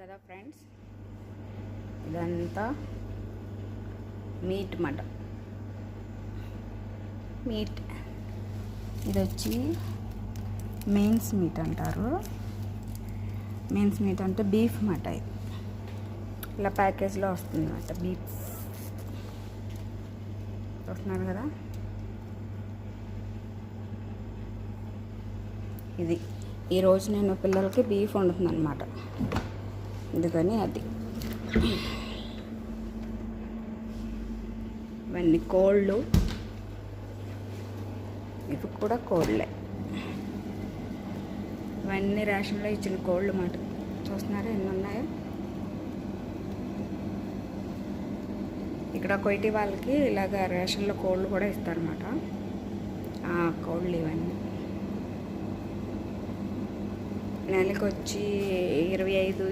కదా ఫ్రెండ్స్, ఇదంతా meet mutton. Meet ఇది వచ్చి మెయిన్స్ మీట్ అంటారు. మెయిన్స్ మీట్ అంటే బీఫ్ మాట. ఇది ఇలా ప్యాకేజ్లో వస్తుంది అన్నమాట. బీఫ్ చూస్తున్నారు కదా, ఇది ఈరోజు నేను పిల్లలకి బీఫ్ వండుతున్నాను అనమాట. అందుకని అది ఇవన్నీ కోళ్ళు, ఇవి కూడా కోళ్ళే. ఇవన్నీ రేషన్లో ఇచ్చిన కోళ్ళు మాట. చూస్తున్నారా ఎన్ని ఉన్నాయో. ఇక్కడ కొయిటి వాళ్ళకి ఇలాగ రేషన్లో కోళ్ళు కూడా ఇస్తారన్నమాట. కోళ్ళు ఇవన్నీ నెలకి వచ్చి 25